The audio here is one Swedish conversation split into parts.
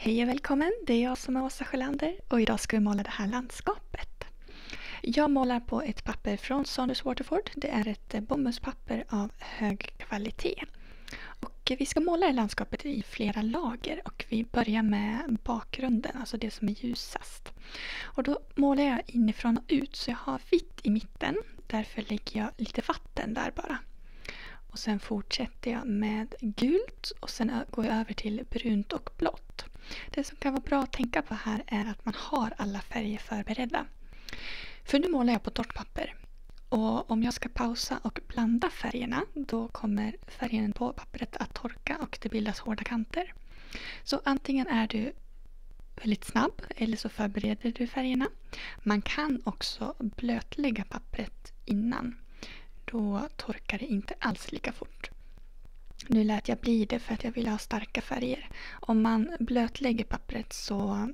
Hej och välkommen, det är jag som är Åsa Sjölander och idag ska vi måla det här landskapet. Jag målar på ett papper från Saunders Waterford. Det är ett bomullspapper av hög kvalitet. Och vi ska måla det landskapet i flera lager och vi börjar med bakgrunden, alltså det som är ljusast. Och då målar jag inifrån och ut så jag har vitt i mitten, därför lägger jag lite vatten där bara. Och sen fortsätter jag med gult och sen går jag över till brunt och blått. Det som kan vara bra att tänka på här är att man har alla färger förberedda. För nu målar jag på torrt papper. Och om jag ska pausa och blanda färgerna då kommer färgen på pappret att torka och det bildas hårda kanter. Så antingen är du väldigt snabb eller så förbereder du färgerna. Man kan också blötlägga pappret innan. Då torkar det inte alls lika fort. Nu lät jag bli det för att jag vill ha starka färger. Om man blötlägger pappret så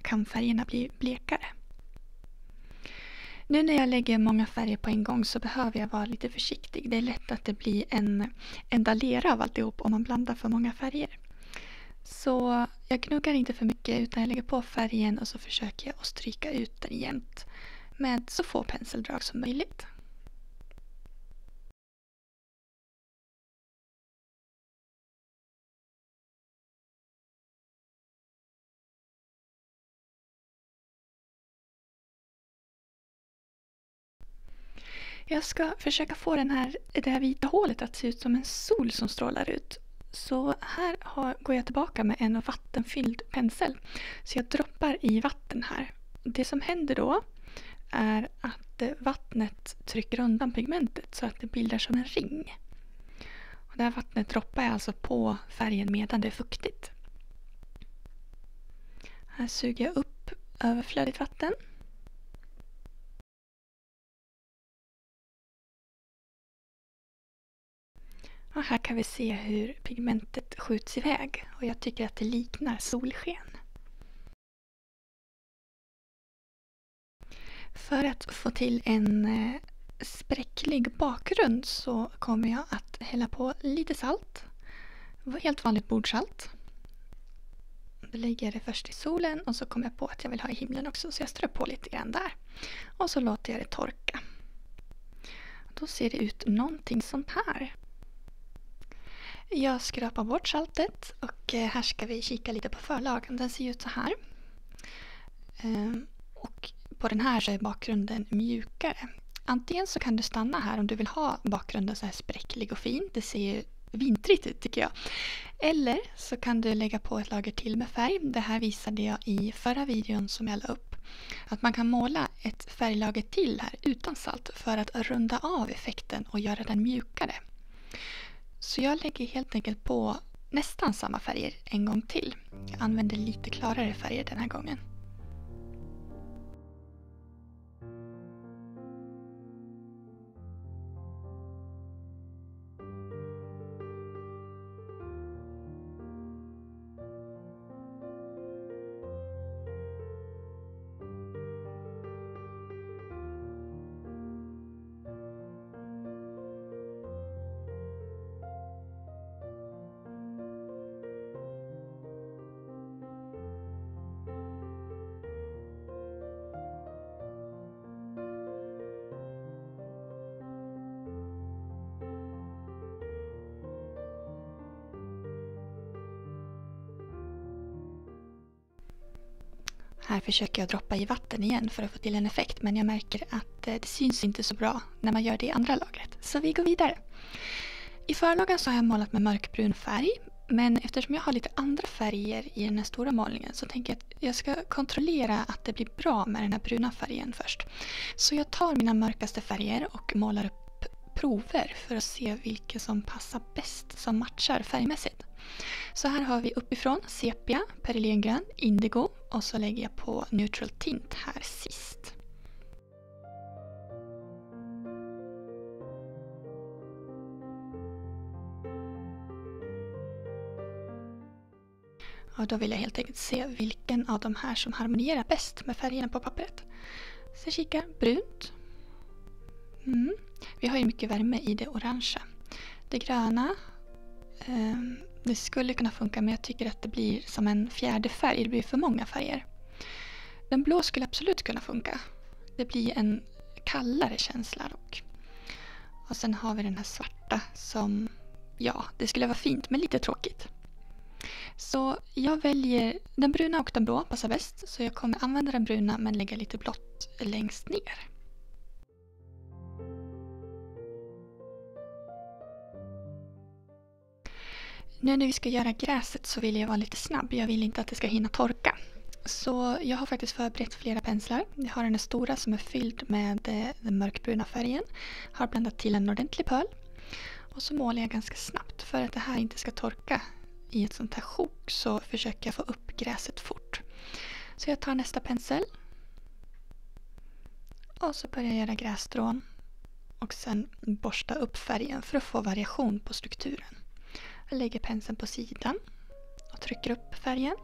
kan färgerna bli blekare. Nu när jag lägger många färger på en gång så behöver jag vara lite försiktig. Det är lätt att det blir en enda lera av alltihop om man blandar för många färger. Så jag gnuggar inte för mycket utan jag lägger på färgen och så försöker jag att stryka ut den jämnt med så få penseldrag som möjligt. Jag ska försöka få det här vita hålet att se ut som en sol som strålar ut. Så här går jag tillbaka med en vattenfylld pensel. Så jag droppar i vatten här. Det som händer då är att vattnet trycker undan pigmentet så att det bildar som en ring. Och det här vattnet droppar jag alltså på färgen medan det är fuktigt. Här suger jag upp överflödigt vatten. Och här kan vi se hur pigmentet skjuts iväg och jag tycker att det liknar solsken. För att få till en spräcklig bakgrund så kommer jag att hälla på lite salt. Helt vanligt bordsalt. Då lägger jag det först i solen och så kommer jag på att jag vill ha i himlen också så jag strör på lite grann där. Och så låter jag det torka. Då ser det ut någonting sånt här. Jag skrapar bort saltet och här ska vi kika lite på förlagen. Den ser ut så här. Och på den här så är bakgrunden mjukare. Antingen så kan du stanna här om du vill ha bakgrunden så här spräcklig och fin. Det ser ju vintrigt ut tycker jag. Eller så kan du lägga på ett lager till med färg. Det här visade jag i förra videon som jag la upp. Att man kan måla ett färglager till här utan salt för att runda av effekten och göra den mjukare. Så jag lägger helt enkelt på nästan samma färger en gång till. Jag använder lite klarare färger den här gången. Här försöker jag droppa i vatten igen för att få till en effekt men jag märker att det syns inte så bra när man gör det i andra lagret. Så vi går vidare. I förlagen så har jag målat med mörkbrun färg men eftersom jag har lite andra färger i den här stora målningen så tänker jag att jag ska kontrollera att det blir bra med den här bruna färgen först. Så jag tar mina mörkaste färger och målar upp prover för att se vilka som passar bäst som matchar färgmässigt. Så här har vi uppifrån sepia, peryljengrön, indigo och så lägger jag på neutral tint här sist. Och då vill jag helt enkelt se vilken av de här som harmonierar bäst med färgerna på pappret. Så kika, brunt. Vi har ju mycket värme i det orangea. Det gröna Det skulle kunna funka, men jag tycker att det blir som en fjärde färg. Det blir för många färger. Den blå skulle absolut kunna funka. Det blir en kallare känsla dock. Och sen har vi den här svarta som, ja, det skulle vara fint men lite tråkigt. Så jag väljer den bruna och den blå passar bäst. Så jag kommer använda den bruna men lägga lite blått längst ner. Nu när vi ska göra gräset så vill jag vara lite snabb. Jag vill inte att det ska hinna torka. Så jag har faktiskt förberett flera penslar. Jag har den stora som är fylld med den mörkbruna färgen. Har blandat till en ordentlig pöl. Och så målar jag ganska snabbt för att det här inte ska torka i ett sånt här sjok, så försöker jag få upp gräset fort. Så jag tar nästa pensel. Och så börjar jag göra grässtrån. Och sen borsta upp färgen för att få variation på strukturen. Jag lägger penseln på sidan och trycker upp färgen.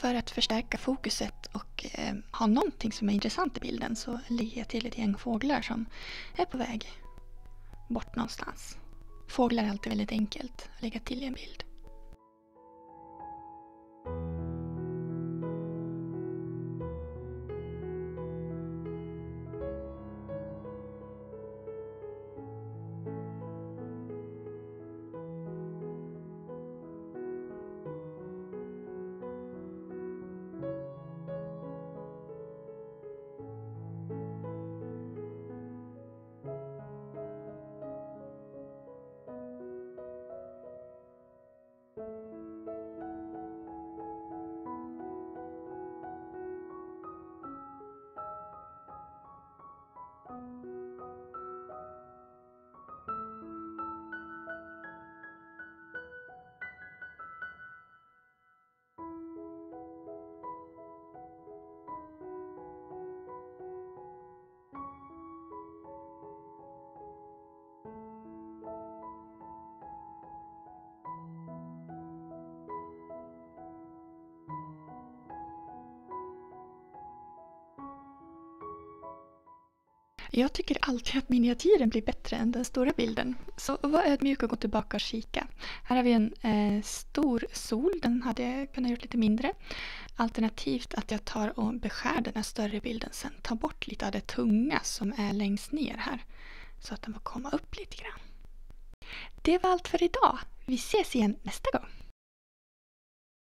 För att förstärka fokuset och ha någonting som är intressant i bilden så lägger jag till ett gäng fåglar som är på väg bort någonstans. Fåglar är alltid väldigt enkelt att lägga till i en bild. Jag tycker alltid att miniatyren blir bättre än den stora bilden. Så var ödmjuk och gå tillbaka och kika. Här har vi en stor sol. Den hade jag kunnat gjort lite mindre. Alternativt att jag tar och beskär den här större bilden sen. Tar bort lite av det tunga som är längst ner här. Så att den får komma upp lite grann. Det var allt för idag. Vi ses igen nästa gång.